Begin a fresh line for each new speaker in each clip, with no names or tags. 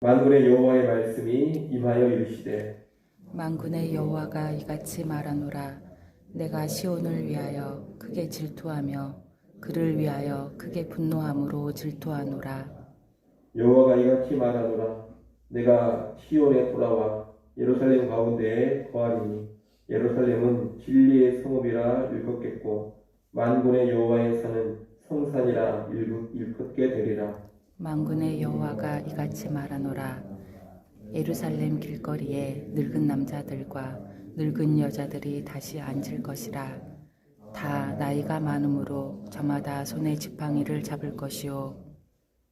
만군의 여호와의 말씀이 임하여 이르시되
만군의 여호와가 이같이 말하노라. 내가 시온을 위하여 크게 질투하며 그를 위하여 크게 분노함으로 질투하노라.
여호와가 이같이 말하노라. 내가 시온에 돌아와 예루살렘 가운데에 거하리니 예루살렘은 진리의 성읍이라 일컫겠고 만군의 여호와의 산은 성산이라 일컫게 되리라.
만군의 여호와가 이같이 말하노라. 예루살렘 길거리에 늙은 남자들과 늙은 여자들이 다시 앉을 것이라. 다 나이가 많으므로 저마다 손에 지팡이를 잡을 것이요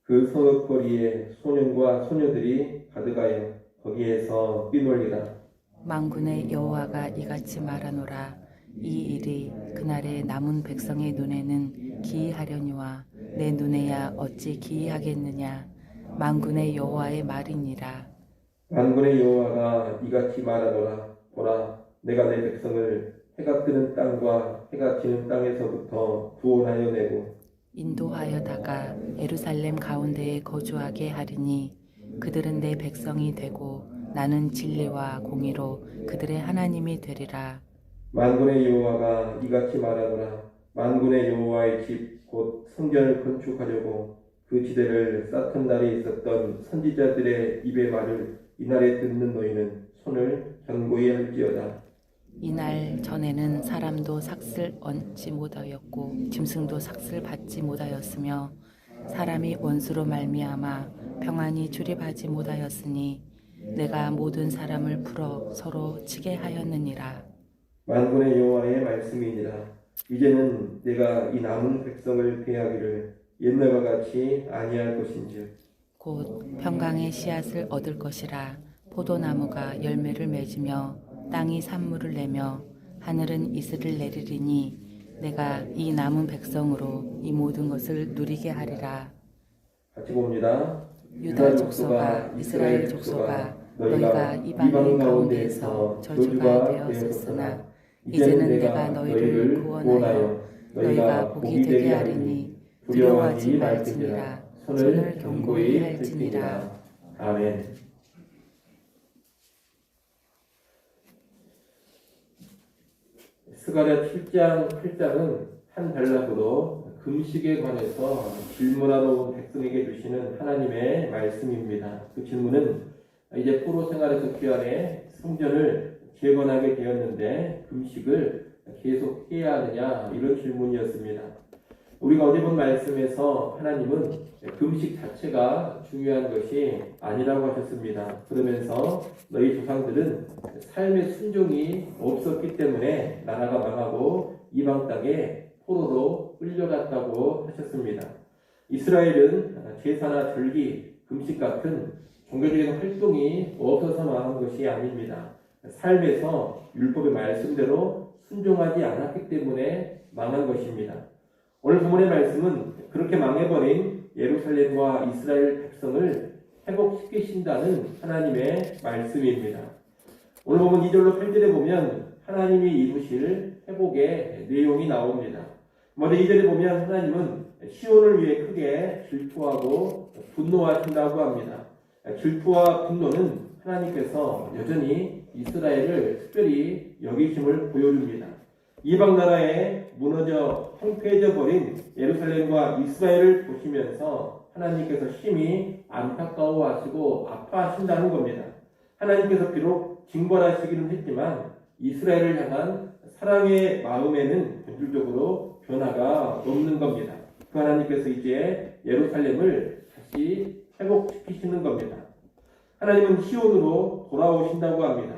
그 성읍거리에 소년과 소녀들이 가득하여 거기에서 뛰놀리라.
만군의 여호와가 이같이 말하노라. 이 일이 그날에 남은 백성의 눈에는 기이하려니와 내 눈에야 어찌 기이하겠느냐. 만군의 여호와의 말이니라.
만군의 여호와가 이같이 말하노라. 보라, 내가 내 백성을 해가 뜨는 땅과 해가 지는 땅에서부터 구원하여 내고
인도하여다가 예루살렘 가운데에 거주하게 하리니 그들은 내 백성이 되고 나는 진리와 공의로 그들의 하나님이 되리라.
만군의 여호와가 이같이 말하노라. 만군의 여호와의 집 곧 성전을 건축하려고 그 지대를 쌓던 날에 있었던 선지자들의 입의 말을 이날에 듣는 너희는 손을 견고히 할지어다.
이날 전에는 사람도 삭슬 얹지 못하였고 짐승도 삭슬 받지 못하였으며 사람이 원수로 말미암아 평안히 출입하지 못하였으니 내가 모든 사람을 풀어 서로 치게 하였느니라.
만군의 여호와의 말씀이니라. 이제는 내가 이 남은 백성을 대하기를 옛날과 같이 아니할 것인즉
곧 평강의 씨앗을 얻을 것이라. 포도나무가 열매를 맺으며 땅이 산물을 내며 하늘은 이슬을 내리리니 내가 이 남은 백성으로 이 모든 것을 누리게 하리라.
같이 봅니다.
유다 족속아 이스라엘 족속아 너희가 이방인 가운데에서 저주가 되었었으나 이제는 내가 너희를 구원하여 너희가 복이 되게 하리니 두려워하지 말지니라. 손을 견고히 할지니라.
아멘. 스가랴 7장 8장은 한 단락으로 금식에 관해서 질문하러 온 백성에게 주시는 하나님의 말씀입니다. 그 질문은 이제 포로 생활에서 귀환해 성전을 재건하게 되었는데 금식을 계속 해야 하느냐 이런 질문이었습니다. 우리가 어제 본 말씀에서 하나님은 금식 자체가 중요한 것이 아니라고 하셨습니다. 그러면서 너희 조상들은 삶의 순종이 없었기 때문에 나라가 망하고 이방 땅에 포로로 끌려갔다고 하셨습니다. 이스라엘은 제사나 절기, 금식 같은 종교적인 활동이 없어서 망한 것이 아닙니다. 삶에서 율법의 말씀대로 순종하지 않았기 때문에 망한 것입니다. 오늘 본문의 말씀은 그렇게 망해버린 예루살렘과 이스라엘 백성을 회복시키신다는 하나님의 말씀입니다. 오늘 본문 2절로 8절에 보면 하나님이 이루실 회복의 내용이 나옵니다. 먼저 2절에 보면 하나님은 시온을 위해 크게 질투하고 분노하신다고 합니다. 질투와 분노는 하나님께서 여전히 이스라엘을 특별히 여기심을 보여줍니다. 이방 나라에 무너져 황폐해져 버린 예루살렘과 이스라엘을 보시면서 하나님께서 심히 안타까워하시고 아파하신다는 겁니다. 하나님께서 비록 징벌하시기는 했지만 이스라엘을 향한 사랑의 마음에는 본질적으로 변화가 없는 겁니다. 그 하나님께서 이제 예루살렘을 다시 회복시키시는 겁니다. 하나님은 시온으로 돌아오신다고 합니다.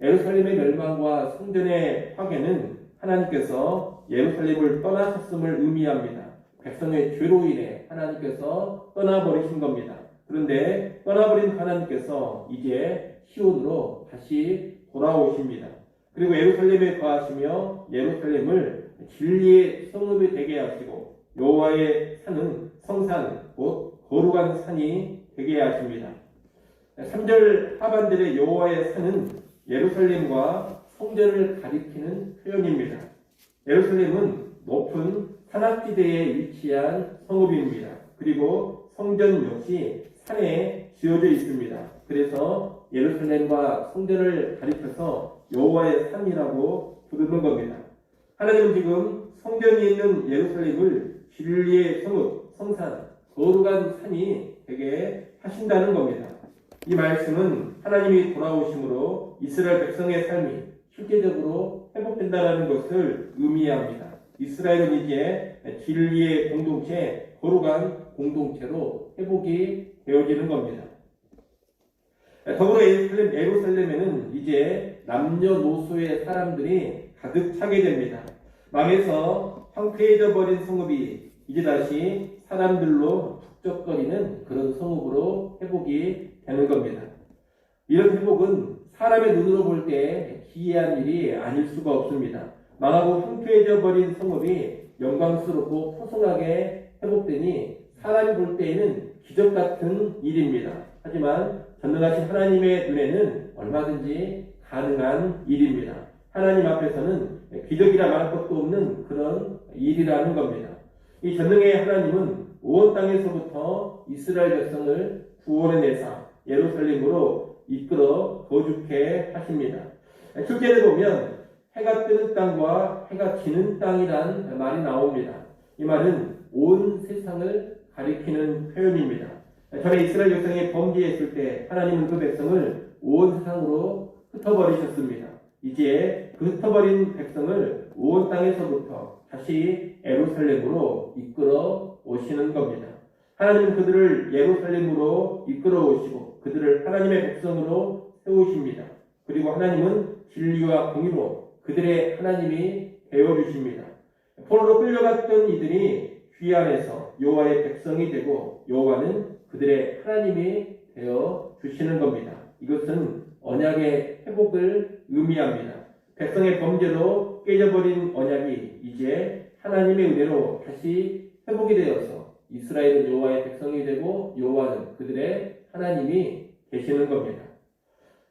예루살렘의 멸망과 성전의 파괴는 하나님께서 예루살렘을 떠나셨음을 의미합니다. 백성의 죄로 인해 하나님께서 떠나버리신 겁니다. 그런데 떠나버린 하나님께서 이제 시온으로 다시 돌아오십니다. 그리고 예루살렘에 거하시며 예루살렘을 진리의 성읍이 되게 하시고 여호와의 산은 성산 곧 거룩한 산이 되게 하십니다. 3절 하반절의 여호와의 산은 예루살렘과 성전을 가리키는 표현입니다. 예루살렘은 높은 산악지대에 위치한 성읍입니다. 그리고 성전 역시 산에 지어져 있습니다. 그래서 예루살렘과 성전을 가리켜서 여호와의 산이라고 부르는 겁니다. 하나님은 지금 성전이 있는 예루살렘을 진리의 성읍, 성산, 거룩한 산이 되게 하신다는 겁니다. 이 말씀은 하나님이 돌아오심으로 이스라엘 백성의 삶이 실제적으로 회복된다는 것을 의미합니다. 이스라엘은 이제 진리의 공동체, 거룩한 공동체로 회복이 되어지는 겁니다. 더불어 예루살렘에는 이제 남녀노소의 사람들이 가득 차게 됩니다. 망해서 황폐해져 버린 성읍이 이제 다시 사람들로 북적거리는 그런 성읍으로 회복이 되는 겁니다. 이런 회복은 사람의 눈으로 볼 때 기이한 일이 아닐 수가 없습니다. 망하고 황폐해져 버린 성읍이 영광스럽고 포성하게 회복되니 사람이 볼 때에는 기적 같은 일입니다. 하지만 전능하신 하나님의 눈에는 얼마든지 가능한 일입니다. 하나님 앞에서는 기적이라 말할 것도 없는 그런 일이라는 겁니다. 이 전능의 하나님은 온 땅에서부터 이스라엘 백성을 구원해내사 예루살렘으로 이끌어 거주케 하십니다. 실제로 보면 해가 뜨는 땅과 해가 지는 땅이란 말이 나옵니다. 이 말은 온 세상을 가리키는 표현입니다. 전에 이스라엘 백성이 범죄했을 때 하나님은 그 백성을 온 세상으로 흩어버리셨습니다. 이제 그 흩어버린 백성을 온 땅에서부터 다시 예루살렘으로 이끌어 오시는 겁니다. 하나님은 그들을 예루살렘으로 이끌어 오시고 그들을 하나님의 백성으로 세우십니다. 그리고 하나님은 진리와 공의로 그들의 하나님이 되어주십니다. 포로로 끌려갔던 이들이 귀환해서 여호와의 백성이 되고 여호와는 그들의 하나님이 되어 주시는 겁니다. 이것은 언약의 회복을 의미합니다. 백성의 범죄로 깨져버린 언약이 이제 하나님의 은혜로 다시 회복이 되어서 이스라엘은 여호와의 백성이 되고 여호와는 그들의 하나님이 되시는 겁니다.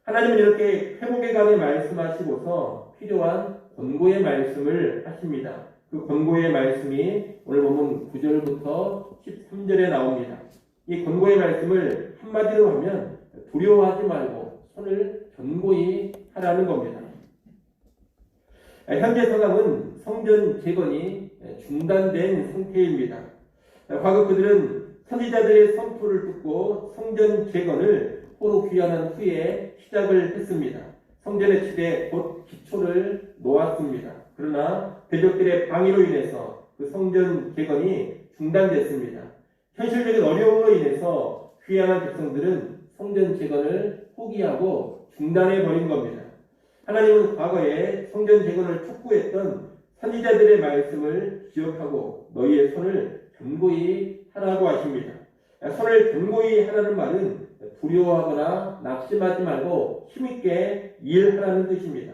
하나님은 이렇게 회복에 관해 말씀하시고서 필요한 권고의 말씀을 하십니다. 그 권고의 말씀이 오늘 보면 9절부터 13절에 나옵니다. 이 권고의 말씀을 한마디로 하면 두려워하지 말고 손을 견고히 하라는 겁니다. 현재 상황은 성전 재건이 중단된 상태입니다. 과거 그들은 선지자들의 선포를 듣고 성전 재건을 포로 귀환한 후에 시작을 했습니다. 성전의 칠에 곧 기초를 놓았습니다. 그러나 대적들의 방해로 인해서 그 성전 재건이 중단됐습니다. 현실적인 어려움으로 인해서 귀환한 백성들은 성전 재건을 포기하고 중단해 버린 겁니다. 하나님은 과거에 성전 재건을 촉구했던 선지자들의 말씀을 기억하고 너희의 손을 견고히 하라고 하십니다. 손을 견고히 하라는 말은 두려워하거나 낙심하지 말고 힘있게 일하라는 뜻입니다.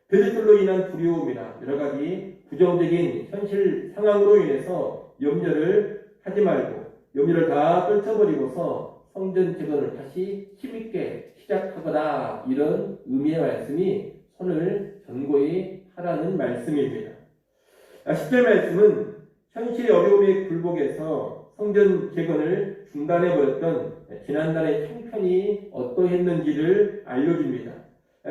대적들로 인한 두려움이나 여러 가지 부정적인 현실 상황으로 인해서 염려를 하지 말고 염려를 다 떨쳐버리고서 성전 재건을 다시 힘있게 시작하거나 이런 의미의 말씀이 손을 견고히 하라는 말씀입니다. 10절 말씀은 현실의 어려움에 굴복해서 성전 재건을 중단해버렸던 지난달의 형편이 어떠했는지를 알려줍니다.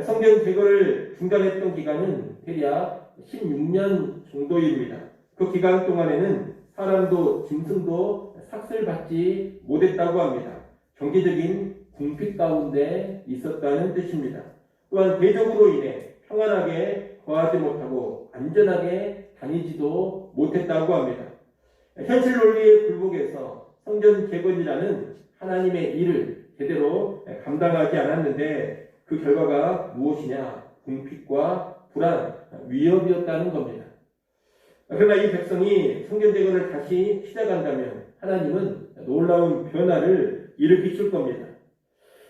성전 재건을 중단했던 기간은 대략 16년 정도입니다. 그 기간 동안에는 사람도 짐승도 삭슬받지 못했다고 합니다. 경제적인 궁핍 가운데 있었다는 뜻입니다. 또한 대적으로 인해 평안하게 거하지 못하고 안전하게 다니지도 못했다고 합니다. 현실 논리에 굴복해서 성전 재건이라는 하나님의 일을 제대로 감당하지 않았는데 그 결과가 무엇이냐? 궁핍과 불안, 위협이었다는 겁니다. 그러나 이 백성이 성전 재건을 다시 시작한다면 하나님은 놀라운 변화를 일으키실 겁니다.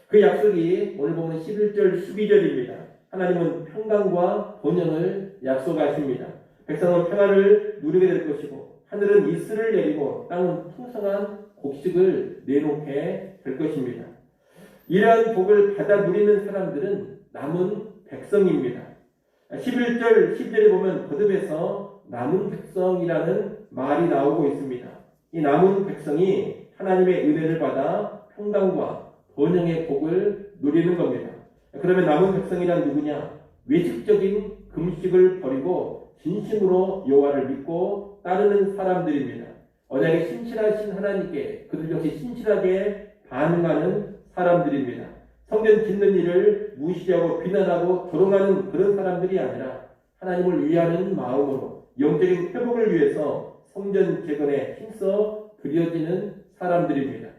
그 약속이 오늘 보면 11절, 12절입니다. 하나님은 평강과 번영을 약속하십니다. 백성은 평안을 누리게 될 것이고 하늘은 이슬을 내리고 땅은 풍성한 곡식을 내놓게 될 것입니다. 이러한 복을 받아 누리는 사람들은 남은 백성입니다. 11절, 10절에 보면 거듭해서 남은 백성이라는 말이 나오고 있습니다. 이 남은 백성이 하나님의 은혜를 받아 평강과 번영의 복을 누리는 겁니다. 그러면 남은 백성이란 누구냐? 외식적인 금식을 버리고 진심으로 여호와를 믿고 따르는 사람들입니다. 언약에 신실하신 하나님께 그들 역시 신실하게 반응하는 사람들입니다. 성전 짓는 일을 무시하고 비난하고 조롱하는 그런 사람들이 아니라 하나님을 위하는 마음으로 영적인 회복을 위해서 성전 재건에 힘써 드려지는 사람들입니다.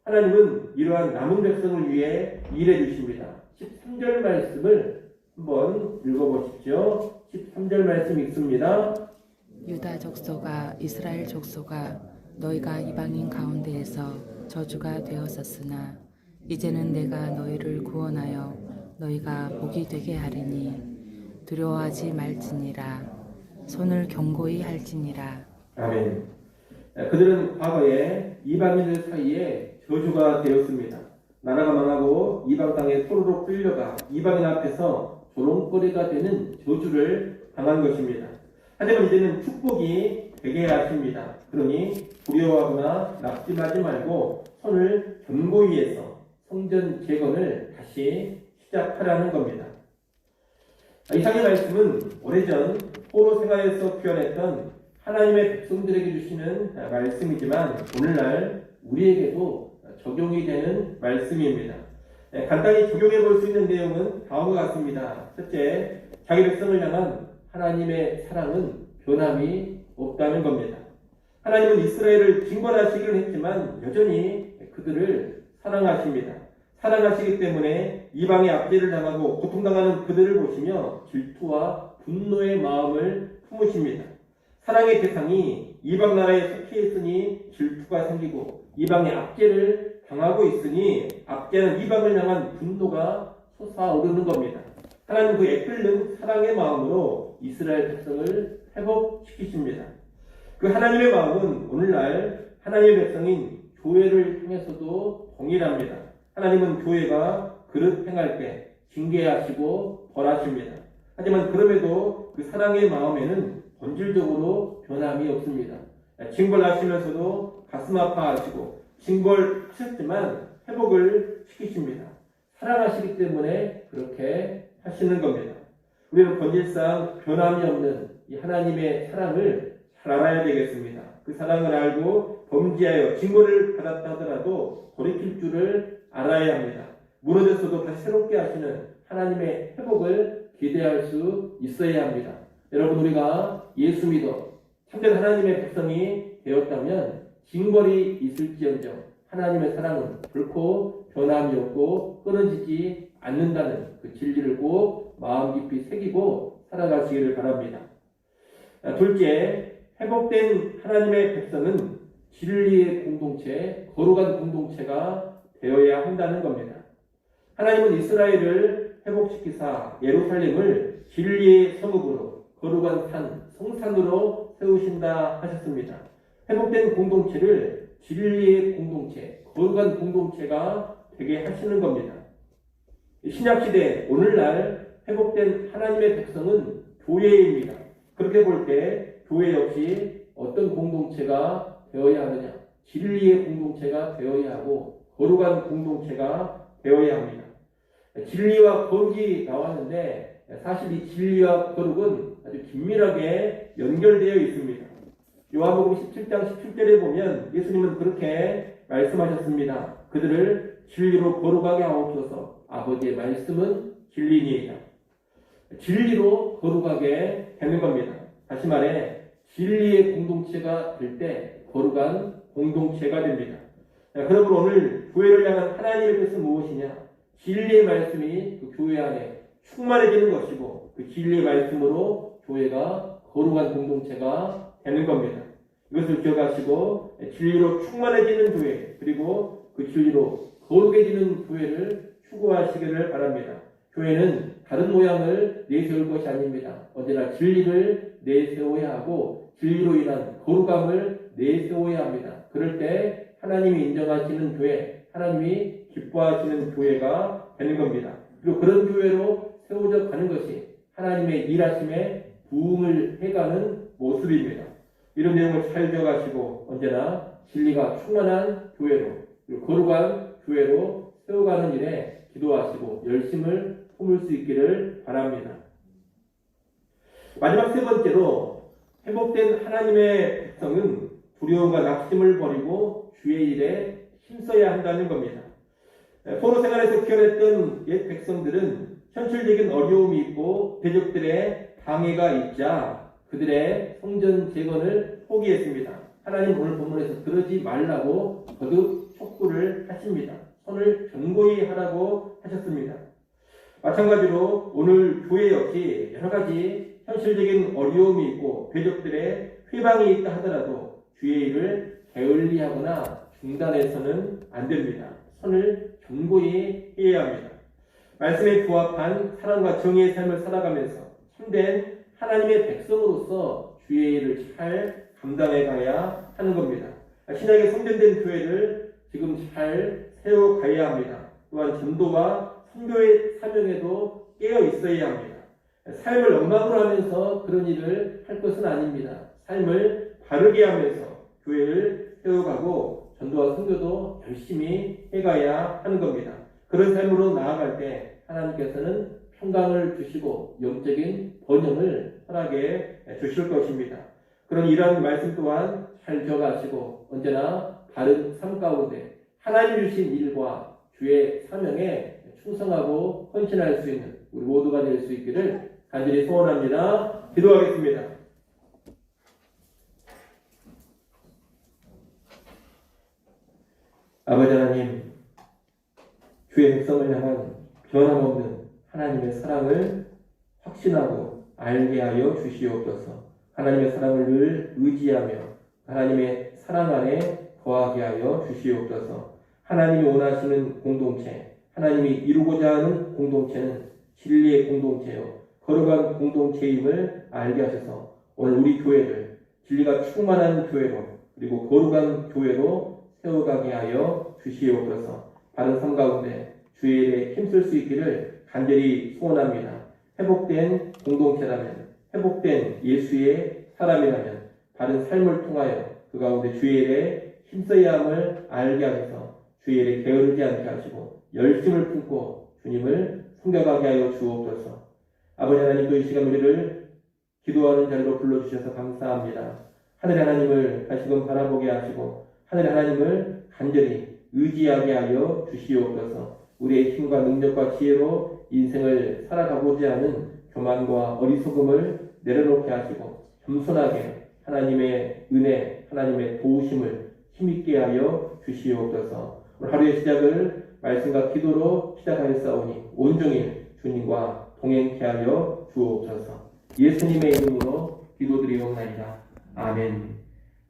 하나님은 이러한 남은 백성을 위해 일해 주십니다. 13절 말씀을 한번 읽어보십시오. 13절 말씀 읽습니다.
유다 족속아 이스라엘 족속아 너희가 이방인 가운데에서 저주가 되었었으나 이제는 내가 너희를 구원하여 너희가 복이 되게 하리니 두려워하지 말지니라 손을 견고히 할지니라.
아멘. 그들은 과거에 이방인들 사이에 저주가 되었습니다. 나라가 망하고 이방 땅에 포로로 끌려가 이방인 앞에서 조롱거리가 되는 저주를 당한 것입니다. 하지만 이제는 축복이 되게 하십니다. 그러니 두려워하거나 낙심하지 말고 손을 견고히 해서 성전 재건을 다시 시작하라는 겁니다. 이상의 말씀은 오래전 포로 생활에서 표현했던 하나님의 백성들에게 주시는 말씀이지만 오늘날 우리에게도 적용이 되는 말씀입니다. 간단히 적용해 볼 수 있는 내용은 다음과 같습니다. 첫째, 자기 백성을 향한 하나님의 사랑은 변함이 없다는 겁니다. 하나님은 이스라엘을 징벌하시기를 했지만 여전히 그들을 사랑하십니다. 사랑하시기 때문에 이방의 압제를 당하고 고통당하는 그들을 보시며 질투와 분노의 마음을 품으십니다. 사랑의 대상이 이방 나라에 속해 있으니 질투가 생기고 이방의 압제를 당하고 있으니 압제는 이방을 향한 분노가 솟아오르는 겁니다. 하나님 그 애끓는 사랑의 마음으로 이스라엘 백성을 회복시키십니다. 그 하나님의 마음은 오늘날 하나님의 백성인 교회를 향해서도 동일합니다. 하나님은 교회가 그릇 행할 때 징계하시고 벌하십니다. 하지만 그럼에도 그 사랑의 마음에는 본질적으로 변함이 없습니다. 징벌하시면서도 가슴 아파하시고 징벌하셨지만 회복을 시키십니다. 사랑하시기 때문에 그렇게 하시는 겁니다. 우리는 본질상 변함이 없는 이 하나님의 사랑을 잘 알아야 되겠습니다. 그 사랑을 알고 범죄하여 징벌을 받았다 하더라도 돌이킬 줄을 알아야 합니다. 무너졌어도 다시 새롭게 하시는 하나님의 회복을 기대할 수 있어야 합니다. 여러분, 우리가 예수 믿어 참된 하나님의 백성이 되었다면 징벌이 있을지언정 하나님의 사랑은 결코 변함이 없고 끊어지지 않는다는 그 진리를 꼭 마음 깊이 새기고 살아가시기를 바랍니다. 둘째, 회복된 하나님의 백성은 진리의 공동체, 거룩한 공동체가 되어야 한다는 겁니다. 하나님은 이스라엘을 회복시키사 예루살렘을 진리의 성읍으로 거룩한 산, 성산으로 세우신다 하셨습니다. 회복된 공동체를 진리의 공동체, 거룩한 공동체가 되게 하시는 겁니다. 신약시대 오늘날 회복된 하나님의 백성은 교회입니다. 그렇게 볼 때 교회 역시 어떤 공동체가 되어야 하느냐? 진리의 공동체가 되어야 하고 거룩한 공동체가 되어야 합니다. 진리와 거룩이 나왔는데 사실 이 진리와 거룩은 아주 긴밀하게 연결되어 있습니다. 요한복음 17장 17절에 보면 예수님은 그렇게 말씀하셨습니다. 그들을 진리로 거룩하게 하옵소서. 아버지의 말씀은 진리니이다. 진리로 거룩하게 되는 겁니다. 다시 말해 진리의 공동체가 될 때 거룩한 공동체가 됩니다. 그러므로 오늘 교회를 향한 하나님의 뜻은 무엇이냐? 진리의 말씀이 그 교회 안에 충만해지는 것이고 그 진리의 말씀으로 교회가 거룩한 공동체가 되는 겁니다. 이것을 기억하시고 진리로 충만해지는 교회 그리고 그 진리로 거룩해지는 교회를 추구하시기를 바랍니다. 교회는 다른 모양을 내세울 것이 아닙니다. 언제나 진리를 내세워야 하고 진리로 인한 거룩함을 내세워야 합니다. 그럴 때 하나님이 인정하시는 교회, 하나님이 기뻐하시는 교회가 되는 겁니다. 그리고 그런 교회로 세워져 가는 것이 하나님의 일하심에 부응을 해가는 모습입니다. 이런 내용을 잘 기억하시고 언제나 진리가 충만한 교회로 그리고 거룩한 교회로 세워가는 일에 기도하시고 열심을 품을 수 있기를 바랍니다. 마지막 세 번째로 회복된 하나님의 백성은 두려움과 낙심을 버리고 주의 일에 힘써야 한다는 겁니다. 포로 생활에서 기원했던 옛 백성들은 현실적인 어려움이 있고 대적들의 방해가 있자 그들의 성전 재건을 포기했습니다. 하나님 오늘 본문에서 그러지 말라고 거듭 촉구를 하십니다. 손을 견고히 하라고 하셨습니다. 마찬가지로 오늘 교회 역시 여러 가지 현실적인 어려움이 있고 대적들의 회방이 있다 하더라도 주의 일을 게을리하거나 중단해서는 안 됩니다. 손을 견고히 해야 합니다. 말씀에 부합한 사랑과 정의의 삶을 살아가면서 참된 하나님의 백성으로서 주의 일을 잘 감당해 가야 하는 겁니다. 신약의 성전된 교회를 지금 잘 세워가야 합니다. 또한 전도와 선교의 사명에도 깨어 있어야 합니다. 삶을 엉망으로 하면서 그런 일을 할 것은 아닙니다. 삶을 바르게 하면서 교회를 세워가고 전도와 선교도 열심히 해가야 하는 겁니다. 그런 삶으로 나아갈 때 하나님께서는 평강을 주시고 영적인 번영을 허락해 주실 것입니다. 그런 이러한 말씀 또한 잘 기억하시고 언제나 바른 삶 가운데 하나님 주신 일과 주의 사명에 충성하고 헌신할 수 있는 우리 모두가 될 수 있기를 간절히 소원합니다. 기도하겠습니다. 아버지 하나님, 주의 백성을 향한 변함없는 하나님의 사랑을 확신하고 알게 하여 주시옵소서. 하나님의 사랑을 늘 의지하며 하나님의 사랑 안에 거하게 하여 주시옵소서. 하나님이 원하시는 공동체, 하나님이 이루고자 하는 공동체는 진리의 공동체요 거룩한 공동체임을 알게 하셔서 오늘 우리 교회를 진리가 충만한 교회로 그리고 거룩한 교회로 세워가게 하여 주시옵소서. 바른 삶 가운데 주의 일에 힘쓸 수 있기를 간절히 소원합니다. 회복된 공동체라면, 회복된 예수의 사람이라면 바른 삶을 통하여 그 가운데 주의 일에 힘써야 함을 알게 하셔서 주의 일에 게으르지 않게 하시고 열심을 품고 주님을 섬겨가게 하여 주옵소서. 아버지 하나님, 또 이 시간 우리를 기도하는 자리로 불러주셔서 감사합니다. 하늘의 하나님을 다시금 바라보게 하시고 하늘의 하나님을 간절히 의지하게 하여 주시옵소서. 우리의 힘과 능력과 지혜로 인생을 살아가고자 하는 교만과 어리석음을 내려놓게 하시고 겸손하게 하나님의 은혜, 하나님의 도우심을 힘있게 하여 주시옵소서. 오늘 하루의 시작을 말씀과 기도로 시작하였사오니 온종일 주님과 동행케 하여 주옵소서. 예수님의 이름으로 기도드리옵나이다. 아멘.